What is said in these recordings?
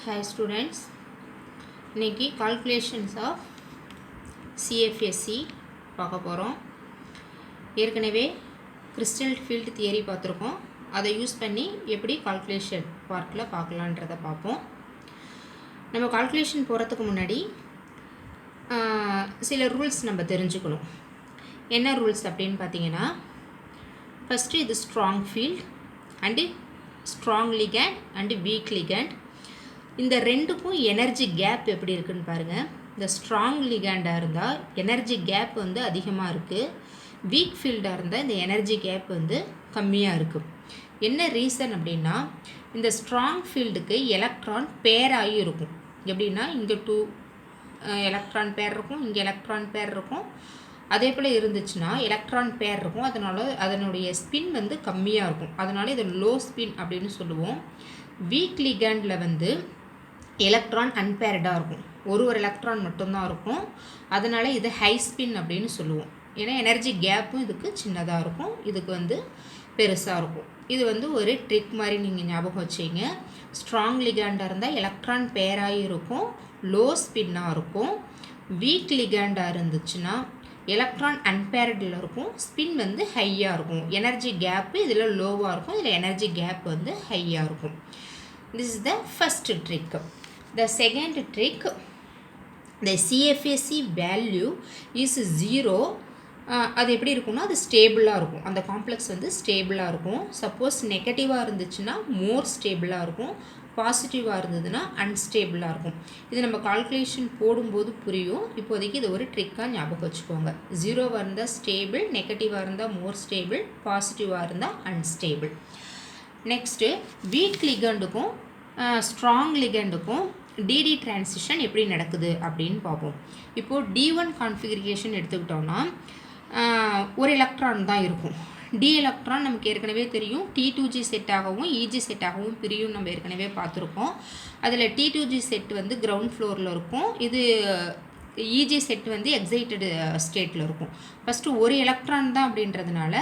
Hi students, இன்னைக்கு calculations of CFSE பார்க்க போகிறோம். ஏற்கனவே crystal field theory பார்த்துருக்கோம். அதை யூஸ் பண்ணி எப்படி calculation பார்க்கில் பார்க்கலான்றதை பார்ப்போம். நம்ம calculation போகிறதுக்கு முன்னாடி சில ரூல்ஸ் நம்ம தெரிஞ்சுக்கணும். என்ன ரூல்ஸ் அப்படின்னு பார்த்தீங்கன்னா, ஃபஸ்ட்டு இது strong field and strong ligand and weak ligand. இந்த ரெண்டுக்கும் எனர்ஜி கேப் எப்படி இருக்குன்னு பாருங்கள். இந்த ஸ்ட்ராங் லிகாண்டாக இருந்தால் எனர்ஜி கேப் வந்து அதிகமாக இருக்குது. வீக் ஃபீல்டாக இருந்தால் இந்த எனர்ஜி கேப் வந்து கம்மியாக இருக்குது. என்ன ரீசன் அப்படின்னா, இந்த ஸ்ட்ராங் ஃபீல்டுக்கு எலக்ட்ரான் பேராகி இருக்கும். எப்படின்னா, இங்கே 2 எலக்ட்ரான் பேர் இருக்கும், இங்கே எலக்ட்ரான் பேர் இருக்கும். அதே போல் இருந்துச்சுன்னா எலக்ட்ரான் பேர் இருக்கும். அதனுடைய ஸ்பின் வந்து கம்மியாக இருக்கும். அதனால் இதை லோ ஸ்பின் அப்படின்னு சொல்லுவோம். வீக் லிகாண்டில் வந்து எலக்ட்ரான் அன்பேர்டாக இருக்கும். ஒரு எலக்ட்ரான் மட்டும்தான் இருக்கும். அதனால் இது ஹை ஸ்பின் அப்படின்னு சொல்லுவோம். ஏன்னா எனர்ஜி கேப்பும் இதுக்கு சின்னதாக இருக்கும், இதுக்கு வந்து பெருசாக இருக்கும். இது வந்து ஒரு ட்ரிக் மாதிரி நீங்கள் ஞாபகம் வச்சிங்க. ஸ்ட்ராங் லிகாண்டாக இருந்தால் எலக்ட்ரான் பேராகி இருக்கும், லோ ஸ்பின்னாக இருக்கும். வீக் லிகாண்டாக இருந்துச்சுன்னா எலக்ட்ரான் அன்பேர்டில் இருக்கும், ஸ்பின் வந்து ஹையாக இருக்கும். எனர்ஜி கேப்பு இதில் லோவாக இருக்கும், இதில் எனர்ஜி கேப் வந்து ஹையாக இருக்கும். This is the first trick. The second trick, the CFSE value is 0. அது எப்படி இருக்கும்னா, அது ஸ்டேபிளாக இருக்கும். அந்த காம்ப்ளெக்ஸ் வந்து ஸ்டேபிளாக இருக்கும். சப்போஸ் நெகட்டிவாக இருந்துச்சுன்னா மோர் ஸ்டேபிளாக இருக்கும், பாசிட்டிவாக இருந்ததுன்னா அன்ஸ்டேபிளாக இருக்கும். இது நம்ம கால்குலேஷன் போடும்போது புரியும். இப்போதைக்கு இது ஒரு ட்ரிக்காக ஞாபகம் வச்சுக்கோங்க. 0வாக இருந்தால் ஸ்டேபிள், நெகட்டிவாக இருந்தால் மோர் ஸ்டேபிள், பாசிட்டிவாக இருந்தால் unstable. Next week லிகண்டுக்கும் strong லிகண்டுக்கும் DD transition எப்படி நடக்குது அப்படின்னு பார்ப்போம். இப்போது D1 கான்ஃபிகரேஷன் எடுத்துக்கிட்டோம்னா ஒரு எலக்ட்ரான் தான் இருக்கும். டி எலக்ட்ரான் நமக்கு ஏற்கனவே தெரியும், T2G செட்டாகவும் EG செட்டாகவும் பிரியும். நம்ம ஏற்கனவே பார்த்துருக்கோம். அதில் T2G செட் வந்து கிரவுண்ட் ஃப்ளோரில் இருக்கும், இது EG செட் வந்து எக்ஸைட்டடு ஸ்டேட்டில் இருக்கும். ஃபஸ்ட்டு ஒரு எலக்ட்ரான் தான் அப்படின்றதுனால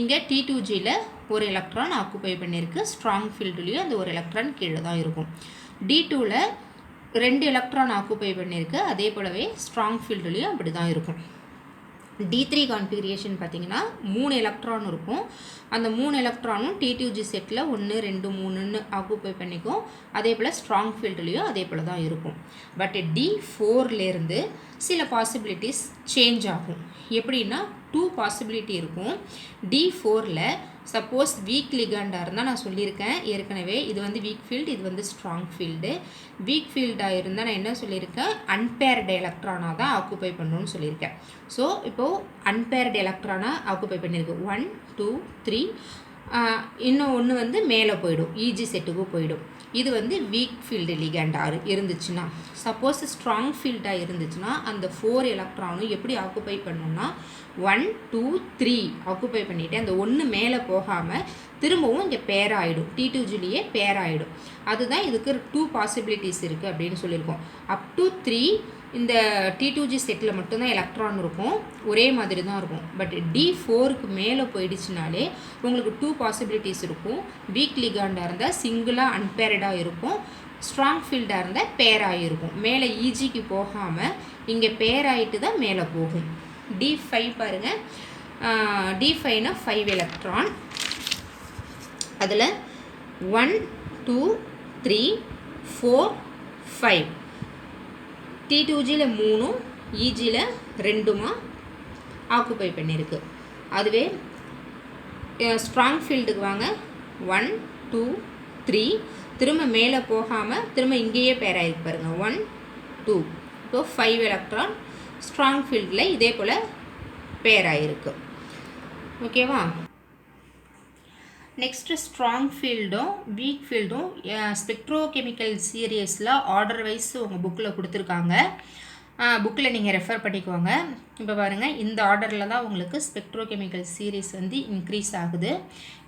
இங்கே T2Gயில் ஒரு எலக்ட்ரான் ஆக்குப்பை பண்ணியிருக்கு. ஸ்ட்ராங் ஃபீல்டுலேயும் அந்த ஒரு எலக்ட்ரான் கீழே தான் இருக்கும். D2ல் 2 எலக்ட்ரான் ஆக்குப்பை பண்ணியிருக்கு. அதே போலவே ஸ்ட்ராங் ஃபீல்டுலேயும் அப்படி தான் இருக்கும். D3 கான்ஃபிகரேஷன் பார்த்திங்கன்னா 3 எலக்ட்ரான் இருக்கும். அந்த 3 எலக்ட்ரானும் T2G செட்டில் 1 2 3ன்னு ஆக்குப்பை பண்ணிக்கும். அதே போல் ஸ்ட்ராங் ஃபீல்டுலேயும் அதே போல் தான் இருக்கும். பட் D4லேருந்து சில பாசிபிலிட்டிஸ் சேஞ்ச் ஆகும். எப்படின்னா 2 பாசிபிலிட்டி இருக்கும். D4ல் சப்போஸ் வீக் லிகாண்டாக இருந்தால், நான் சொல்லியிருக்கேன் ஏற்கனவே, இது வந்து வீக் ஃபீல்டு, இது வந்து ஸ்ட்ராங் ஃபீல்டு. வீக் ஃபீல்டாக இருந்தால் நான் என்ன சொல்லியிருக்கேன், அன்பேர்டு எலக்ட்ரானாக தான் ஆக்குப்பை பண்ணணும்னு சொல்லியிருக்கேன். ஸோ இப்போது அன்பேர்டு எலக்ட்ரானாக ஆக்குப்பை பண்ணியிருக்கு. 1 2 3. இன்னும் ஒன்று வந்து மேலே போயிடும், EG செட்டுக்கு போயிடும். இது வந்து வீக் ஃபீல்டு லிகாண்டாக இருந்துச்சுன்னா. சப்போஸ் ஸ்ட்ராங் ஃபீல்டாக இருந்துச்சுன்னா அந்த 4 எலக்ட்ரானும் எப்படி ஆக்குப்பை பண்ணணும்னா 1 2 3 ஆக்குப்பை பண்ணிவிட்டு அந்த ஒன்று மேலே போகாமல் திரும்பவும் இங்கே பேர் ஆகிடும், T2Gலேயே பேர் ஆகிடும். அதுதான் இதுக்கு 2 பாசிபிலிட்டிஸ் இருக்குது அப்படின்னு சொல்லியிருக்கோம். அப் டு 3 இந்த T2G செட்டில் மட்டும்தான் எலக்ட்ரான் இருக்கும், ஒரே மாதிரி தான் இருக்கும். பட் D4க்கு மேலே போயிடுச்சுனாலே உங்களுக்கு 2 பாசிபிலிட்டிஸ் இருக்கும். வீக் லிகாண்டாக இருந்தால் சிங்கிளாக அன்பேர்டாக இருக்கும், ஸ்ட்ராங் ஃபீல்டாக இருந்தால் பேராக இருக்கும். மேலே EGக்கு போகாமல் இங்கே பேராகிட்டு தான் மேலே போகும். D5 பாருங்கள், D5னா 5 எலக்ட்ரான். அதில் 1 2 3 4 5. T2Gயில் 3, EGயில் 2மா ஆக்குப்பை பண்ணியிருக்கு. அதுவே ஸ்ட்ராங் ஃபீல்டுக்கு வாங்க, 1 2 3, திரும்ப மேலே போகாமல் திரும்ப இங்கேயே பேராயிருக்கு பாருங்கள், 1 2. இப்போ 5 எலக்ட்ரான் ஸ்ட்ராங் ஃபீல்டில் இதே போல் பேராயிருக்கு. ஓகேவா? நெக்ஸ்ட்டு ஸ்ட்ராங் ஃபீல்டும் வீக் ஃபீல்டும் ஸ்பெக்ட்ரோகெமிக்கல் சீரியஸில் ஆர்டர் வைஸ் உங்கள் புக்கில் கொடுத்துருக்காங்க. புக்கில் நீங்கள் ரெஃபர் பண்ணிக்கோங்க. இப்போ பாருங்கள், இந்த ஆர்டரில் தான் உங்களுக்கு ஸ்பெக்ட்ரோகெமிக்கல் சீரீஸ் வந்து இன்க்ரீஸ் ஆகுது.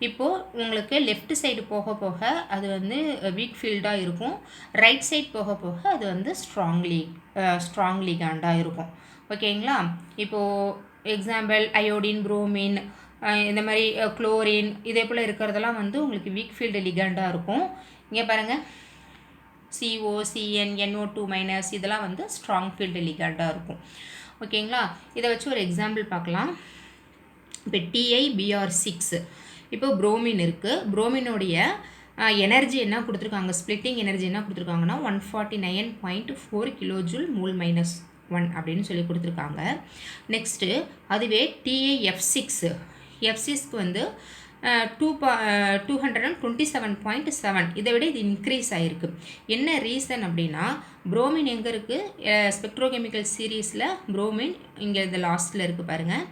இப்போது உங்களுக்கு லெஃப்ட் சைடு போக போக அது வந்து வீக் ஃபீல்டாக இருக்கும், ரைட் சைடு போக போக அது வந்து ஸ்ட்ராங் லிகாண்டாக இருக்கும். ஓகேங்களா? இப்போது எக்ஸாம்பிள் அயோடின், புரோமின், இந்த மாதிரி குளோரின் இதே போல் இருக்கிறதெல்லாம் வந்து உங்களுக்கு வீக் ஃபீல்டு லிகாண்டாக இருக்கும். இங்கே பாருங்கள், CO, CN, NO2 மைனஸ் இதெல்லாம் வந்து ஸ்ட்ராங் ஃபீல்டு லிகண்டாக இருக்கும். ஓகேங்களா? இதை வச்சு ஒரு எக்ஸாம்பிள் பார்க்கலாம். இப்போ TiBr6 இப்போ புரோமின் இருக்குது. புரோமினுடைய எனர்ஜி என்ன கொடுத்துருக்காங்க, ஸ்ப்ளிட்டிங் எனர்ஜி என்ன கொடுத்துருக்காங்கன்னா 149.4 kJ mol minus 1 அப்படின்னு சொல்லி கொடுத்துருக்காங்க. நெக்ஸ்ட்டு அதுவே TiF6 F6க்கு வந்து 227.7 இதை விட இது இன்க்ரீஸ் ஆகிருக்கு. என்ன ரீசன் அப்படின்னா புரோமின் எங்கே இருக்குது, ஸ்பெக்ட்ரோகெமிக்கல் சீரீஸில் புரோமின் இங்கே இந்த லாஸ்ட்டில் இருக்குது பாருங்கள்.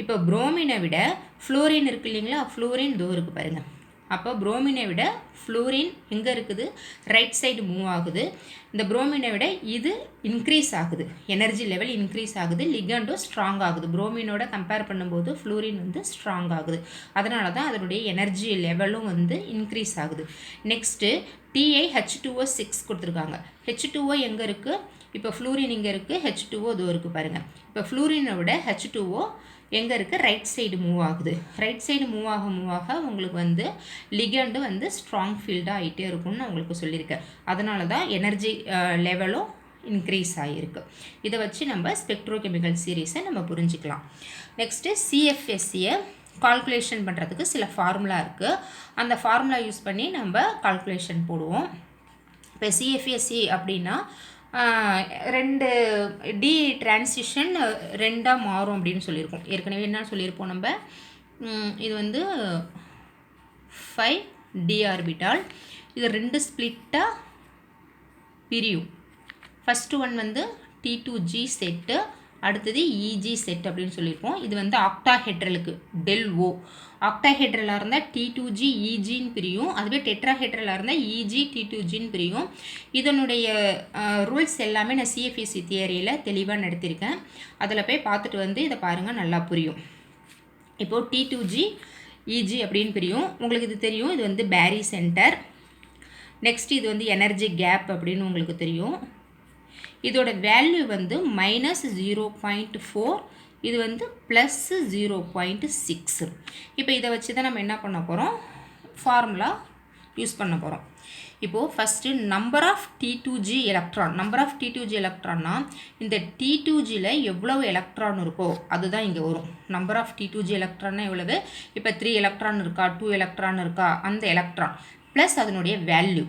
இப்போ புரோமினை விட ஃப்ளோரின் இருக்குது இல்லைங்களா, ஃப்ளோரின் இதோ இருக்குது பாருங்கள். அப்போ புரோமினை விட ஃப்ளோரின் எங்கே இருக்குது, ரைட் சைடு மூவ் ஆகுது. இந்த புரோமினை விட இது இன்க்ரீஸ் ஆகுது, எனர்ஜி லெவல் இன்க்ரீஸ் ஆகுது, லிகண்டும் ஸ்ட்ராங் ஆகுது. புரோமினோட கம்பேர் பண்ணும்போது ஃப்ளோரின் வந்து ஸ்ட்ராங் ஆகுது. அதனால தான் அதனுடைய எனர்ஜி லெவலும் வந்து இன்க்ரீஸ் ஆகுது. நெக்ஸ்ட்டு TiH2O6 கொடுத்துருக்காங்க. H2O எங்கே இருக்குது, இப்போ ஃப்ளூரின் இங்கே இருக்குது, H2O இதோ இருக்குது பாருங்கள். இப்போ ஃப்ளூரினை விட H2O எங்கே இருக்குது, ரைட் சைடு மூவ் ஆகுது. ரைட் சைடு மூவ் ஆக உங்களுக்கு வந்து லிகண்டு வந்து ஸ்ட்ராங் ஃபீல்டாக ஆகிட்டே இருக்கும்னு நான் உங்களுக்கு சொல்லியிருக்கேன். அதனால தான் எனர்ஜி லெவலும் இன்க்ரீஸ் ஆகிருக்கு. இதை வச்சு நம்ம ஸ்பெக்ட்ரோகெமிக்கல் சீரீஸை நம்ம புரிஞ்சிக்கலாம். நெக்ஸ்ட்டு CFSCயை கால்குலேஷன் பண்ணுறதுக்கு சில ஃபார்முலா இருக்குது. அந்த ஃபார்முலா யூஸ் பண்ணி நம்ம கால்குலேஷன் போடுவோம். இப்போ CFSC அப்படின்னா ரெண்டு டி டிரான்சிஷன் ரெண்டாக மாறும் அப்படின்னு சொல்லியிருக்கோம். ஏற்கனவே என்ன சொல்லியிருப்போம் நம்ம, இது வந்து 5d ஆர்பிட்டால், இது ரெண்டு ஸ்ப்ளிட்டாக பிரியும். ஃபஸ்ட்டு ஒன் வந்து T2G செட்டு, அடுத்தது EG செட் அப்படின்னு சொல்லியிருப்போம். இது வந்து ஆக்டாஹெட்ரலுக்கு ΔO. ஆக்டாஹெட்ரலாக இருந்தால் T2G EGன்னு பிரியும், அதுவே டெட்ராஹெட்ரலாக இருந்தால் EG T2Gன்னு பிரியும். இதனுடைய ரூல்ஸ் எல்லாமே நான் CFSC தியரியில் தெளிவாக நடத்தியிருக்கேன். அதில் போய் பார்த்துட்டு வந்து இதை பாருங்கள், நல்லா புரியும். இப்போது T2G EG அப்படின்னு பிரியும். உங்களுக்கு இது தெரியும், இது வந்து பேரி சென்டர். நெக்ஸ்ட் இது வந்து எனர்ஜி கேப் அப்படின்னு உங்களுக்கு தெரியும். இதோட வேல்யூ வந்து -0.4, இது வந்து +0.6. இப்போ இதை வச்சு தான் நம்ம என்ன பண்ண போகிறோம், ஃபார்முலா யூஸ் பண்ண போகிறோம். இப்போது first number of T2G electron, number of T2G எலக்ட்ரான்னா இந்த T2Gயில் எவ்வளவு எலக்ட்ரான் இருக்கோ அதுதான் இங்கே வரும். நம்பர் ஆஃப் T2G எலக்ட்ரான்னா எவ்வளவு, இப்போ 3 எலக்ட்ரான் இருக்கா, 2 எலக்ட்ரான் இருக்கா, அந்த எலக்ட்ரான் ப்ளஸ் அதனுடைய வேல்யூ,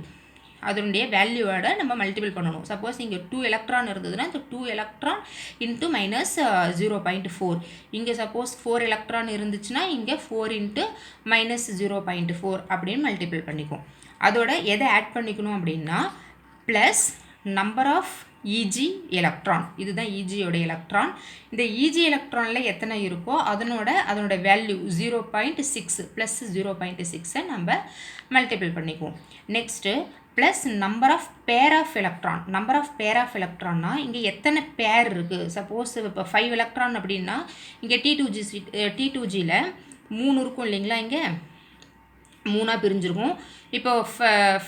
அதனுடைய வேல்யூவோட நம்ம மல்டிபிள் பண்ணணும். சப்போஸ் இங்கே 2 எலக்ட்ரான் இருந்ததுன்னா இந்த 2 எலக்ட்ரான் இன்ட்டு -0.4. இங்கே சப்போஸ் 4 எலக்ட்ரான் இருந்துச்சுன்னா இங்கே 4 இன்ட்டு -0.4 அப்படின்னு மல்டிபிள் பண்ணிக்கும். அதோட எதை ஆட் பண்ணிக்கணும் அப்படின்னா plus number of EG electron, இதுதான் EGயோட எலக்ட்ரான். இந்த EG எலக்ட்ரானில் எத்தனை இருக்கோ அதனோட வேல்யூ 0.6 ப்ளஸ் 0.6 நம்ம மல்டிபிள் பண்ணிக்குவோம். Next plus number of pair of electron. Number of pair of எலக்ட்ரான்னா இங்கே எத்தனை பேர் இருக்குது. சப்போஸ் இப்போ 5 எலக்ட்ரான் அப்படின்னா இங்கே T2Gயில் 3 இருக்கும் இல்லைங்களா, இங்கே 3ஆக பிரிஞ்சிருக்கும். இப்போ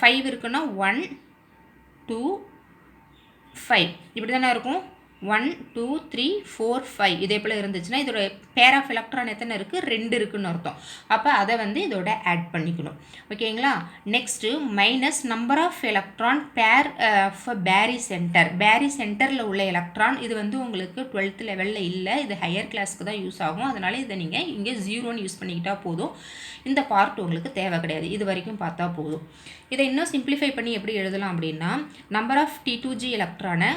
5 இருக்குன்னா 1 2 5 இப்படி தானே இருக்கும். 1 2 3 4 5 இதே போல் இருந்துச்சுன்னா இதோட பேர் ஆஃப் எலக்ட்ரான் எத்தனை இருக்குது, 2 இருக்குதுன்னு அர்த்தம். அப்போ அதை வந்து இதோட ஆட் பண்ணிக்கணும். ஓகேங்களா. Next minus number of electron pair of barycentre. பேரி சென்டரில் உள்ள எலக்ட்ரான் இது வந்து உங்களுக்கு 12th லெவலில் இல்லை, இது ஹையர் கிளாஸ்க்கு தான் யூஸ் ஆகும். அதனால் இதை நீங்கள் இங்கே 0ன்னு யூஸ் பண்ணிக்கிட்டால் போதும். இந்த பார்ட் உங்களுக்கு தேவை கிடையாது, இது வரைக்கும் பார்த்தா போதும். இதை இன்னும் சிம்பிளிஃபை பண்ணி எப்படி எழுதலாம் அப்படின்னா நம்பர் ஆஃப் T2G எலக்ட்ரானை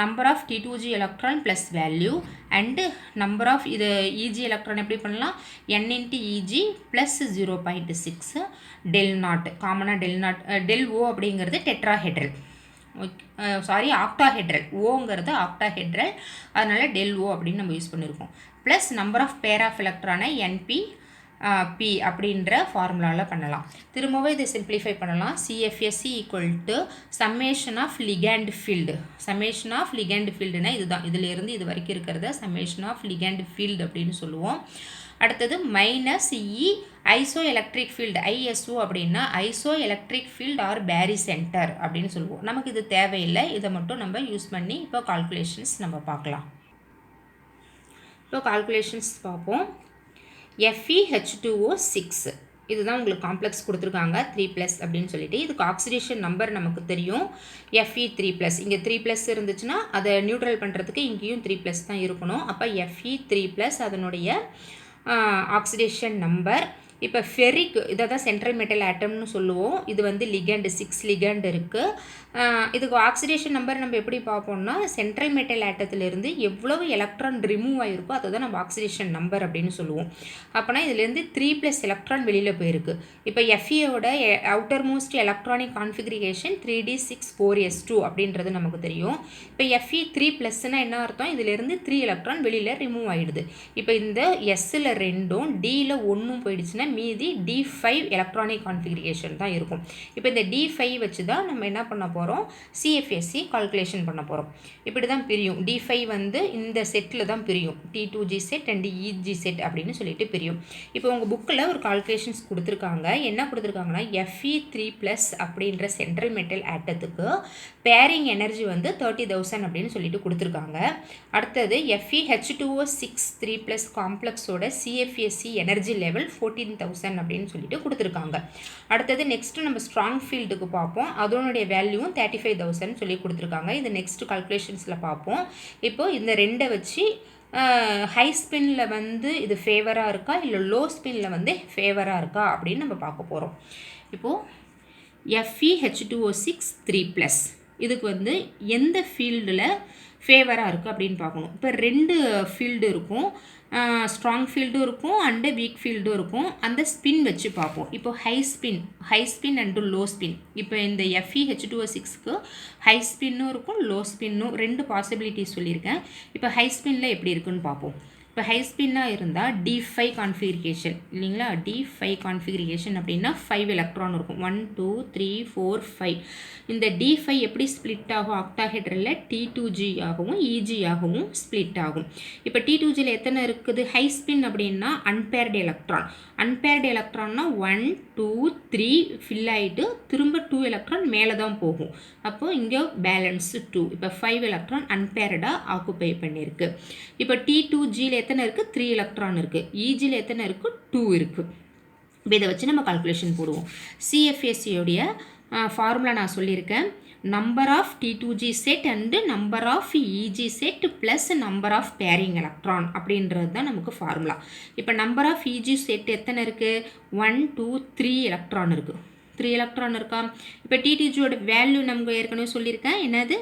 number of T2G electron plus value and number of இது EG electron எப்படி பண்ணலாம், n into EG plus 0.6 del naught, காமனாக del O அப்படிங்கிறது டெட்ராஹெட்ரல், சாரி ஆக்டாஹெட்ரல், ஓங்கிறது ஆக்டாஹெட்ரல், அதனால் del O அப்படின்னு நம்ம யூஸ் பண்ணியிருக்கோம். Plus number of pair of எலக்ட்ரானை NP P அப்படின்ற ஃபார்முலாவில் பண்ணலாம். திரும்பவும் இதை சிம்பிளிஃபை பண்ணலாம். CFSC equal to summation of ligand field. Summation of ligand ஃபீல்டுனா இதுதான், இதிலேருந்து இது வரைக்கும் இருக்கிறத சம்மேஷன் ஆஃப் லிகேண்ட் ஃபீல்டு அப்படின்னு சொல்லுவோம். அடுத்தது மைனஸ் இ ஐசோ எலக்ட்ரிக் ஃபீல்டு, ISO அப்படின்னா iso electric field or Peri centre அப்படின்னு சொல்லுவோம். நமக்கு இது தேவையில்லை, இதை மட்டும் நம்ம யூஸ் பண்ணி இப்போ கால்குலேஷன்ஸ் நம்ம பார்க்கலாம். இப்போ கால்குலேஷன்ஸ் பார்ப்போம். FeH2O6 இதுதான் உங்களுக்கு காம்ப்ளெக்ஸ் கொடுத்துருக்காங்க 3+ அப்படின்னு சொல்லிட்டு. இதுக்கு ஆக்சிடேஷன் நம்பர் நமக்கு தெரியும் Fe3+. இங்கே 3+ இருந்துச்சுன்னா அதை நியூட்ரல் பண்ணுறதுக்கு இங்கேயும் 3+ தான் இருக்கணும். அப்போ Fe3+ அதனுடைய ஆக்சிடேஷன் நம்பர். இப்போ ஃபெரிக் இதை தான் சென்ட்ரல் மெட்டல் ஆட்டம்னு சொல்லுவோம். இது வந்து லிகண்ட் 6 லிகண்ட் இருக்குது. இதுக்கு ஆக்சிடேஷன் நம்பர் நம்ம எப்படி பார்ப்போம்னா சென்ட்ரல் மெட்டல் ஆட்டத்திலேருந்து எவ்வளவு எலக்ட்ரான் ரிமூவ் ஆகிருக்கோ அதை தான் நம்ம ஆக்சிடேஷன் நம்பர் அப்படின்னு சொல்லுவோம். அப்போனா இதுலேருந்து 3+ எலக்ட்ரான் வெளியில் போயிருக்கு. இப்போ Feயோட outermost electronic configuration 3d64s2 அப்படின்றது நமக்கு தெரியும். இப்போ Fe3+னா என்ன அர்த்தம்? இதிலேருந்து 3 எலக்ட்ரான் வெளியில் ரிமூவ் ஆகிடுது. இப்போ இந்த எஸ்ஸில் 2ம் டியில் 1ம் போயிடுச்சுன்னா மீதி D5 எலக்ட்ரானிக் கான்ஃபிகரேஷன் தான் இருக்கும். இப்போ இந்த D5 வச்சு தான் நம்ம என்ன பண்ண போகிறோம்? CFSE கால்குலேஷன் பண்ண போகிறோம். இப்படி தான் பிரியும். D5 வந்து இந்த செட்டில் தான் பிரியும். T2G set and EG set அப்படின்னு சொல்லிட்டு பிரியும். இப்போ உங்கள் புக்கில் ஒரு கால்குலேஷன்ஸ் கொடுத்துருக்காங்க. என்ன கொடுத்துருக்காங்கன்னா Fe3+ அப்படின்ற சென்ட்ரல் மெட்டல் ஆட்டத்துக்கு பேரிங் எனர்ஜி வந்து 30,000 அப்படின்னு சொல்லிட்டு கொடுத்துருக்காங்க. அடுத்தது FeH2O6 3+ காம்ப்ளெக்ஸோட CFSE எனர்ஜி லெவல் 14,000 அப்படின்னு சொல்லிட்டு கொடுத்துருக்காங்க. அடுத்தது நெக்ஸ்ட்டு நம்ம ஸ்ட்ராங் ஃபீல்டுக்கு பார்ப்போம். அதனுடைய வேல்யூவும் 35,000 சொல்லி கொடுத்துருக்காங்க. இது நெக்ஸ்ட் கால்குலேஷன்ஸில் பார்ப்போம். இப்போது இந்த ரெண்டை வச்சு ஹை ஸ்பின்னில் வந்து இது ஃபேவராக இருக்கா இல்லை லோ ஸ்பின்னில் வந்து ஃபேவராக இருக்கா அப்படின்னு நம்ம பார்க்க போகிறோம். இப்போது FeH2O6 3+ இதுக்கு வந்து எந்த ஃபீல்டில் ஃபேவராக இருக்குது அப்படின்னு பார்க்கணும். இப்போ 2 ஃபீல்டு இருக்கும். ஸ்ட்ராங் ஃபீல்டும் இருக்கும் அண்டு வீக் ஃபீல்டும் இருக்கும். அந்த ஸ்பின் வச்சு பார்ப்போம். இப்போ high spin and low spin. இப்போ இந்த FeH2O6க்கு ஹை ஸ்பின்னும் இருக்கும் லோ ஸ்பின்னும் 2 பாசிபிலிட்டிஸ் சொல்லியிருக்கேன். இப்போ ஹை ஸ்பின்னில் எப்படி இருக்குன்னு பார்ப்போம். இப்போ ஹை ஸ்பின்னாக இருந்தால் D5 கான்ஃபிகரேஷன் இல்லைங்களா? D5 கான்ஃபிகரேஷன் அப்படின்னா 5 எலக்ட்ரான் இருக்கும். 1 2 3 4 5. இந்த D5 எப்படி ஸ்ப்ளிட் ஆகும்? ஆக்டாஹெட்ரலில் T2G ஆகவும் EG ஆகவும் ஸ்ப்ளிட் ஆகும். இப்போ T2Gயில் எத்தனை இருக்குது? ஹை ஸ்பின் அப்படின்னா அன்பேர்டு எலக்ட்ரான். அன்பேர்டு எலக்ட்ரான்னா 1 2 3 ஃபில் ஆகிட்டு திரும்ப 2 எலக்ட்ரான் மேலே தான் போகும். அப்போது இங்கே பேலன்ஸு 2. இப்போ 5 எலக்ட்ரான் அன்பேர்டாக ஆக்குப்பை பண்ணியிருக்கு. இப்போ T2Gயில் எத்தனை இருக்குது? 3 எலக்ட்ரான் இருக்குது. EGயில் எத்தனை இருக்குது? 2 இருக்குது. இப்போ இதை வச்சு நம்ம கால்குலேஷன் போடுவோம். CFSEயோடைய ஃபார்முலா நான் சொல்லியிருக்கேன். Number of T2G set and number of EG set plus number of pairing electron அப்படின்றது தான் நமக்கு ஃபார்முலா. இப்போ நம்பர் ஆஃப் EG செட் எத்தனை இருக்குது? 1 2 3 எலக்ட்ரான் இருக்குது. 3 எலக்ட்ரான் இருக்கா? இப்போ T2Gயோட வேல்யூ நமக்கு ஏற்கனவே சொல்லியிருக்கேன். என்னது?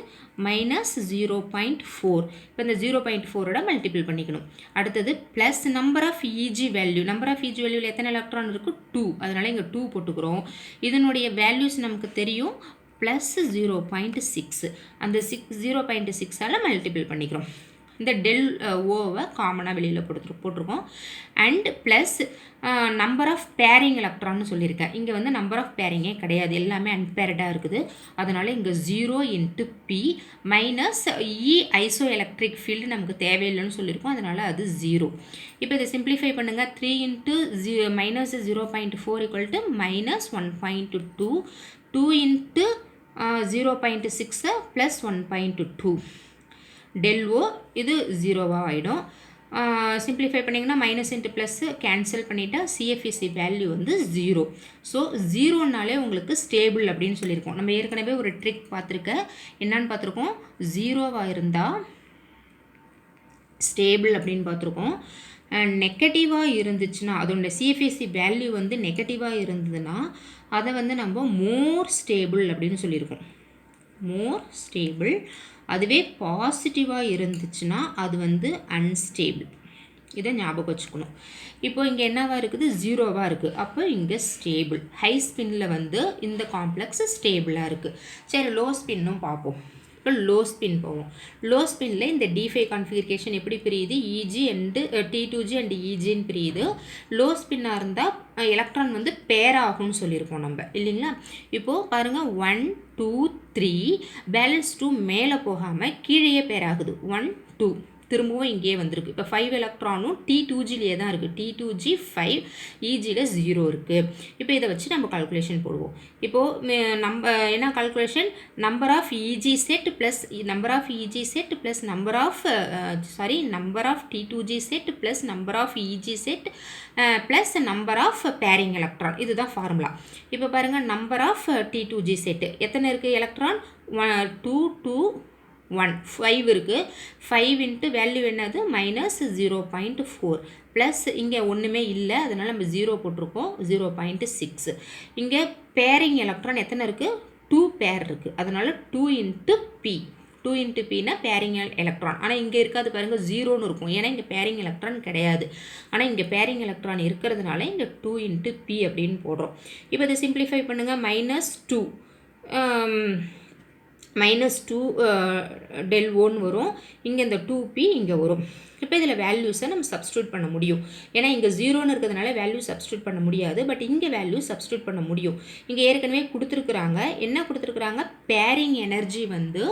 -0.4. இப்போ இந்த 0.4ஓட மல்டிபிள் பண்ணிக்கணும். அடுத்தது plus number of EG value. Number of EG வேல்யூவில் எத்தனை எலக்ட்ரான் இருக்குது? 2. அதனால் இங்கே 2 போட்டுக்கிறோம். இதனுடைய வேல்யூஸ் நமக்கு தெரியும். ப்ளஸ் 0.6. அந்த 0.6ஆல் மல்டிபிள் பண்ணிக்கிறோம். இந்த டெல் ஓவை காமனாக வெளியில் போட்டிருக்கோம். And plus number of pairing எலக்ட்ரான்னு சொல்லியிருக்கேன். இங்கே வந்து நம்பர் ஆஃப் பேரிங்கே கிடையாது, எல்லாமே அன்பேர்டாக இருக்குது. அதனால் இங்கே 0 × P minus E iso electric field நமக்கு தேவையில்லைன்னு சொல்லியிருக்கோம். அதனால் அது 0. இப்போ இதை சிம்பிளிஃபை பண்ணுங்கள். 3 × -0.4 = -1.2. 2 × 0.6 + 1.2. டெல் ஓ இது 0வாக ஆகிடும். சிம்பிளிஃபை பண்ணிங்கன்னா மைனஸ் இன்ட்டு ப்ளஸ் கேன்சல் பண்ணிவிட்டா CFSE வேல்யூ வந்து 0. ஸோ 0னாலே உங்களுக்கு ஸ்டேபிள் அப்படின்னு சொல்லியிருக்கோம். நம்ம ஏற்கனவே ஒரு ட்ரிக் பார்த்துருக்கேன். என்னன்னு பார்த்துருக்கோம்? 0வாக இருந்தால் ஸ்டேபிள் அப்படின்னு பார்த்துருக்கோம். நெகட்டிவாக இருந்துச்சுன்னா அதோட CFSE வேல்யூ வந்து நெகட்டிவாக இருந்ததுன்னா அதை வந்து நம்ம மோர் ஸ்டேபிள் அப்படின்னு சொல்லியிருக்கோம். மோர் ஸ்டேபிள். அதுவே பாசிட்டிவாக இருந்துச்சுன்னா அது வந்து அன்ஸ்டேபிள். இதை ஞாபகம் வச்சுக்கணும். இப்போ இங்கே என்னவாக இருக்குது? 0வாக இருக்குது. அப்போ இங்கே ஸ்டேபிள். ஹை ஸ்பின்னில் வந்து இந்த காம்ப்ளெக்ஸ் ஸ்டேபிளாக இருக்குது. சரி, லோ ஸ்பின்னும் பார்ப்போம். இப்போ லோ ஸ்பின் போவோம். லோ ஸ்பின்னில் இந்த D5 கான்ஃபிகரேஷன் எப்படி பிரியுது? EG அண்டு T2G அண்டு EGன்னு பிரியுது. லோ ஸ்பின்னாக இருந்தால் எலக்ட்ரான் வந்து பேர் ஆகும்னு சொல்லியிருக்கோம் நம்ம இல்லைங்களா? இப்போது பாருங்கள் 1 2 3 பேலன்ஸ் 2 மேலே போகாமல் கீழேயே பேர் ஆகுது. 1 2 திரும்பவும் இங்கேயே வந்திருக்கு. இப்போ 5 எலக்ட்ரானும் T2Gலேயே தான் இருக்குது. T2G 5, EGயில் 0 இருக்குது. இப்போ இதை வச்சு நம்ம கால்குலேஷன் போடுவோம். இப்போது நம்ம என்ன calculation, number of EG set plus number of EG set plus number of T2G set plus number of EG set plus number of pairing electron. இதுதான் ஃபார்முலா. இப்போ பாருங்கள், நம்பர் ஆஃப் T2G செட்டு எத்தனை இருக்குது electron, 2 2 1 5 இருக்குது. 5 into value என்னது -0.4 plus இங்கே ஒன்றுமே இல்லை, அதனால் நம்ம 0 போட்டிருக்கோம், 0.6. இங்கே பேரிங் எலக்ட்ரான் எத்தனை இருக்குது, 2 பேர் இருக்குது, அதனால் 2 இன்ட்டு பி. 2 இன்ட்டு பின்னா பேரிங் எலக்ட்ரான். ஆனால் இங்கே இருக்காது பாருங்கள், 0ன்னு இருக்கும். ஏன்னா இங்கே பேரிங் எலக்ட்ரான் கிடையாது. ஆனால் இங்கே பேரிங் எலக்ட்ரான் இருக்கிறதுனால இங்கே 2 இன்ட்டு பி அப்படின்னு போடுறோம். இப்போ இதை சிம்பிளிஃபை பண்ணுங்கள். -2 del 1 வரும். இங்கே இந்த 2p இங்கே வரும். இப்போ இதில் வேல்யூஸை நம்ம சப்ஸ்டியூட் பண்ண முடியும். ஏன்னா இங்கே 0ன்னு இருக்கிறதுனால வேல்யூ சப்ஸ்டியூட் பண்ண முடியாது. பட் இங்கே வேல்யூ சப்ஸ்டியூட் பண்ண முடியும். இங்கே ஏற்கனவே கொடுத்துருக்குறாங்க. என்ன கொடுத்துருக்குறாங்க, பேரிங் எனர்ஜி வந்து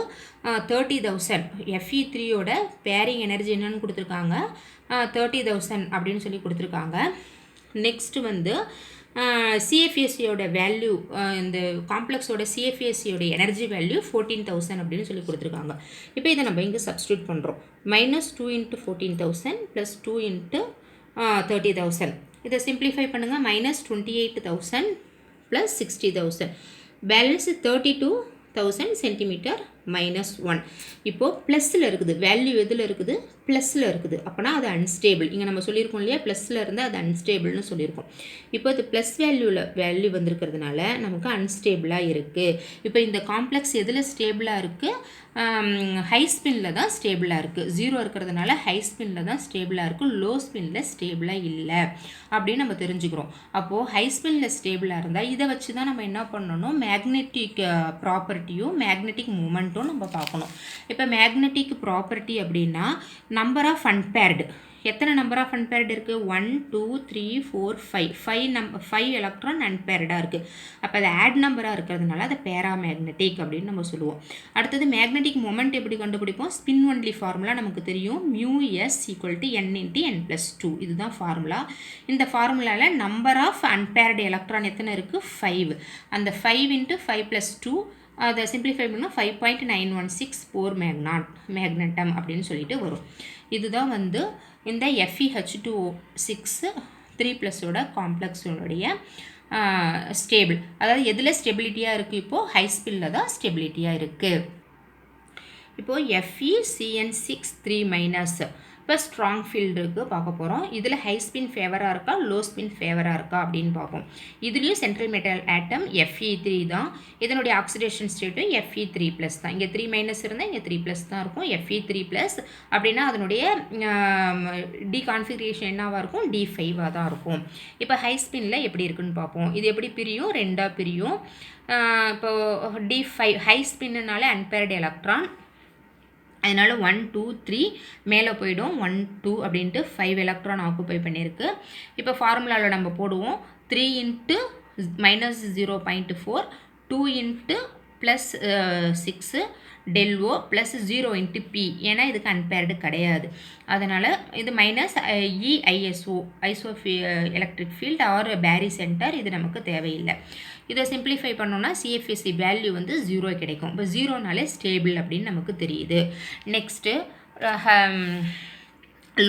30,000. Fe3யோட பேரிங் எனர்ஜி என்னன்னு கொடுத்துருக்காங்க, 30,000 அப்படின்னு சொல்லி கொடுத்துருக்காங்க. நெக்ஸ்ட்டு வந்து சிஎஃப்எஸ்சியோட வேல்யூ, இந்த காம்ப்ளெக்ஸோட சிஎஃப்எஸ்சியோட எனர்ஜி வேல்யூ 14,000 அப்படின்னு சொல்லி கொடுத்துருக்காங்க. இப்போ இதை நம்ம இங்கே சப்ஸ்டியூட் பண்ணுறோம். -2 இன்ட்டு 14,000 ப்ளஸ் 2 இன்ட்டு 30,000. இதை சிம்பிளிஃபை பண்ணுங்கள். -28,000 ப்ளஸ் 60,000. Balance 32,000 centimetre -1. இப்போது ப்ளஸில் இருக்குது, வேல்யூ எதில் இருக்குது, ப்ளஸில் இருக்குது. அப்போனா அது அன்ஸ்டேபிள். இங்கே நம்ம சொல்லியிருக்கோம் இல்லையா, ப்ளஸில் இருந்தால் அது அன்ஸ்டேபிள்னு சொல்லியிருக்கோம். இப்போ இது ப்ளஸ் வேல்யூ வந்திருக்கிறதுனால நமக்கு அன்ஸ்டேபிளாக இருக்குது. இப்போ இந்த காம்ப்ளெக்ஸ் எதில் ஸ்டேபிளாக இருக்குது, ஹை ஸ்பின்னில் தான் ஸ்டேபிளாக இருக்குது. 0 இருக்கிறதுனால ஹை ஸ்பின்னில் தான் ஸ்டேபிளாக இருக்குது, லோ ஸ்பின்னில் ஸ்டேபிளாக இல்லை அப்படின்னு நம்ம தெரிஞ்சுக்கிறோம். அப்போது ஹை ஸ்பின்னில் ஸ்டேபிளாக இருந்தால் இதை வச்சு தான் நம்ம என்ன பண்ணணும், மேக்னெட்டிக் ப்ராப்பர்ட்டியும் மேக்னெட்டிக் மூமெண்ட்டும் நம்ம பார்க்கணும். இப்போ மேக்னெட்டிக் ப்ராப்பர்ட்டி அப்படின்னா நம்பர் ஆஃப் அன்பேர்டு. எத்தனை நம்பர் ஆஃப் அன்பேர்டு இருக்குது, 1 2 3 4 5 5 எலக்ட்ரான் அன்பேர்டாக இருக்குது. அப்போ அது ஆட் நம்பராக இருக்கிறதுனால அதை பேராமேக்னெட்டிக் அப்படின்னு நம்ம சொல்லுவோம். அடுத்தது மேக்னெட்டிக் மொமெண்ட் எப்படி கண்டுபிடிப்போம், ஸ்பின் ஒன்லி ஃபார்முலா நமக்கு தெரியும், μs = n × n+2. இதுதான் ஃபார்முலா. இந்த ஃபார்முலாவில் நம்பர் ஆஃப் அன்பேர்டு எலக்ட்ரான் எத்தனை இருக்குது, 5. அந்த 5 × 5 + 2 அதை சிம்பிளிஃபை பண்ணால் 5.916 மேக்னட்டம் அப்படின்னு சொல்லிட்டு வரும். இதுதான் வந்து இந்த FeH2O6 3+ காம்ப்ளெக்ஸோடைய ஸ்டேபிள். அதாவது எதில் ஸ்டெபிலிட்டியாக இருக்குது, இப்போது ஹை ஸ்பின்னில் தான் ஸ்டெபிலிட்டியாக இருக்குது. இப்போது FeCN6 3- இப்போ ஸ்ட்ராங் ஃபீல்டுக்கு பார்க்க போகிறோம். இதில் ஹை ஸ்பின் ஃபேவராக இருக்கா, லோ ஸ்பின் ஃபேவராக இருக்கா அப்படின்னு பார்ப்போம். இதுலேயும் சென்ட்ரல் மெட்டல் ஆட்டம் Fe3 தான். இதனுடைய ஆக்சிடேஷன் ஸ்டேட்டும் Fe3+ தான். இங்கே 3- இருந்தால் இங்கே 3+ தான் இருக்கும். Fe3+ அப்படின்னா அதனுடைய டிகான்ஃபிகரேஷன் என்னவாக இருக்கும், D5 தான் இருக்கும். இப்போ ஹை ஸ்பின்னில் எப்படி இருக்குன்னு பார்ப்போம். இது எப்படி பிரியும், 2ஆக பிரியும். இப்போது D5 ஹை ஸ்பின்னுனால அன்பேர்டு எலக்ட்ரான், அதனால் 1 2 3 மேலே போயிடும். 1 2 அப்படின்ட்டு 5 எலக்ட்ரான் ஆக்குப்பை பண்ணியிருக்கு. இப்போ ஃபார்முலாவில் நம்ம போடுவோம். 3 into -0.4 2 into +6 del O plus 0 into P. ஏன்னா இதுக்கு அன்பேர்டு கிடையாது. அதனால் இது -EISO iso electric field or barycentre, இது நமக்கு தேவையில்லை. இதை சிம்பிளிஃபை பண்ணோன்னா சிஎஃப்எஸ்சி வேல்யூ வந்து 0 கிடைக்கும். இப்போ 0னாலே ஸ்டேபிள் அப்படின்னு நமக்கு தெரியுது. நெக்ஸ்ட்டு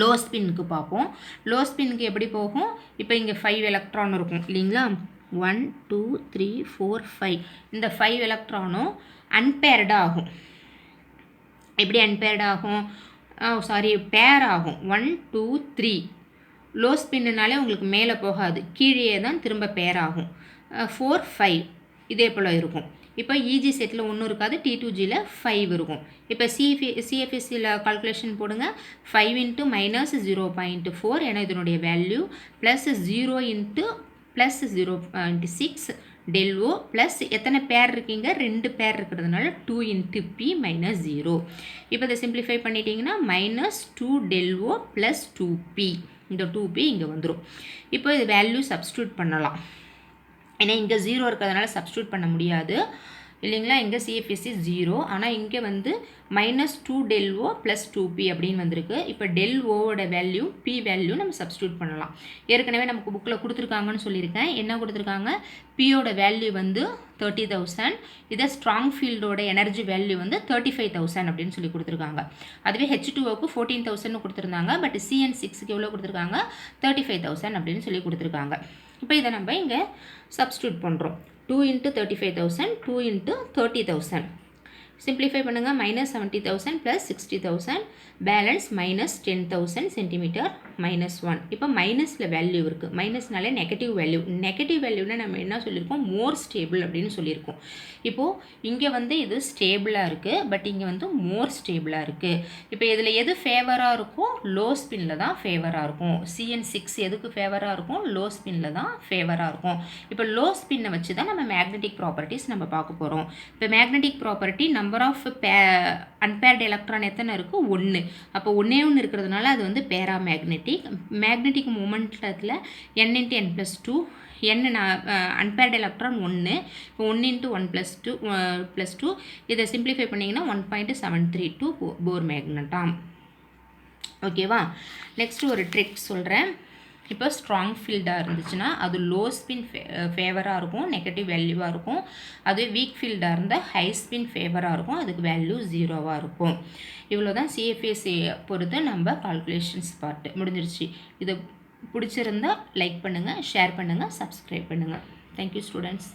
லோ ஸ்பின்னுக்கு பார்ப்போம். லோ ஸ்பின்னுக்கு எப்படி போகும், இப்போ இங்கே 5 எலக்ட்ரான் இருக்கும் இல்லைங்களா, 1 2 3 4 5. இந்த 5 எலக்ட்ரானும் அன்பேர்டு ஆகும். எப்படி அன்பேர்டு ஆகும், பேர் ஆகும். 1 2 3 லோ ஸ்பின்னுனாலே உங்களுக்கு மேலே போகாது, கீழே தான் திரும்ப பேர் ஆகும். 4 5 இதே போல் இருக்கும். இப்போ இஜி செட்டில் ஒன்றும் இருக்காது, T2Gயில் 5 இருக்கும். இப்போ சிஎஃப்எஸ்சியில் கால்குலேஷன் போடுங்க. 5 இன்ட்டு -0.4 ஏன்னா இதனுடைய value, plus 0 into +0.6 del O plus எத்தனை பேர் இருக்கீங்க, 2 பேர் இருக்கிறதுனால 2 இன்ட்டு பி -0. இப்போ இதை சிம்பிளிஃபை பண்ணிட்டீங்கன்னா -2 del O ப்ளஸ் 2p. இந்த 2p இங்கே வந்துடும். இப்போ இது வேல்யூ சப்ஸ்டியூட் பண்ணலாம். ஏன்னா இங்கே 0 இருக்கிறதுனால சப்ஸ்டியூட் பண்ண முடியாது. இல்லைங்களா. இங்கே CFSE 0, ஆனால் இங்கே வந்து -2 del O + 2P அப்படின்னு வந்திருக்கு. இப்போ del Oவோட வேல்யூ P வேல்யூ நம்ம சப்ஸ்டியூட் பண்ணலாம். ஏற்கனவே நமக்கு புக்கில் கொடுத்துருக்காங்கன்னு சொல்லியிருக்கேன். என்ன கொடுத்துருக்காங்க, Pயோட வேல்யூ வந்து 30,000, இதை ஸ்ட்ராங் ஃபீல்டோட எனர்ஜி வேல்யூ வந்து 35,000 அப்படின்னு சொல்லி கொடுத்துருக்காங்க. அதுவே H2Oக்கு 14,000 கொடுத்துருந்தாங்க. பட் CN6க்கு எவ்வளோ கொடுத்துருக்காங்க, 35,000 அப்படின்னு சொல்லி கொடுத்துருக்காங்க. இப்போ இதை நம்ம இங்கே சப்ஸ்டியூட் பண்ணுறோம். 2 × 35,000, 2 × 30,000. சிம்பிளிஃபை பண்ணுங்கள். -70,000 + 60,000 பேலன்ஸ் -10,000 சென்டிமீட்டர் -1. இப்போ மைனஸில் வேல்யூ இருக்குது. மைனஸ்னாலே நெகட்டிவ் வேல்யூ. நெகட்டிவ் வேல்யூவில் நம்ம என்ன சொல்லியிருக்கோம், மோர் ஸ்டேபிள் அப்படின்னு சொல்லியிருக்கோம். இப்போது இங்கே வந்து இது ஸ்டேபிளாக இருக்குது, பட் இங்கே வந்து மோர் ஸ்டேபிளாக இருக்குது. இப்போ இதில் எது ஃபேவராக இருக்கும், லோ ஸ்பின்னில் தான் ஃபேவராக இருக்கும். CN6 எதுக்கு ஃபேவராக இருக்கும், லோ ஸ்பின்னில் தான் ஃபேவராக இருக்கும். இப்போ லோ ஸ்பின்னை வச்சு தான் நம்ம மேக்னெட்டிக் ப்ராப்பர்ட்டிஸ் நம்ம பார்க்க போகிறோம். இப்போ magnetic property number of unpaired electron எத்தனை இருக்குது, 1. அப்போ ஒன்றே ஒன்று இருக்கிறதுனால அது வந்து பேரா மேக்னெட்டிக். மேக்னெட்டிக் மொமெண்டத்தில் n × n + 2, n unpaired electron 1. இப்போ 1 × 1 + 2 இதை சிம்பிளிஃபை பண்ணிங்கன்னா 1.732 போர் மேக்னட்டாம். ஓகேவா. நெக்ஸ்ட் ஒரு ட்ரிக் சொல்கிறேன். இப்போ ஸ்ட்ராங் ஃபீல்டாக இருந்துச்சுன்னா அது லோ ஸ்பின் ஃபேவராக இருக்கும், நெகட்டிவ் வேல்யூவாக இருக்கும். அதுவே வீக் ஃபீல்டாக இருந்தால் ஹை ஸ்பின் ஃபேவராக இருக்கும், அதுக்கு வேல்யூ 0வாக இருக்கும். இவ்வளோ தான் CFSE பொறுத்து நம்ம கால்குலேஷன்ஸ் பார்ட்டு முடிஞ்சிருச்சு. இது பிடிச்சிருந்தால் லைக் பண்ணுங்கள், ஷேர் பண்ணுங்கள், சப்ஸ்கிரைப் பண்ணுங்கள். Thank you students.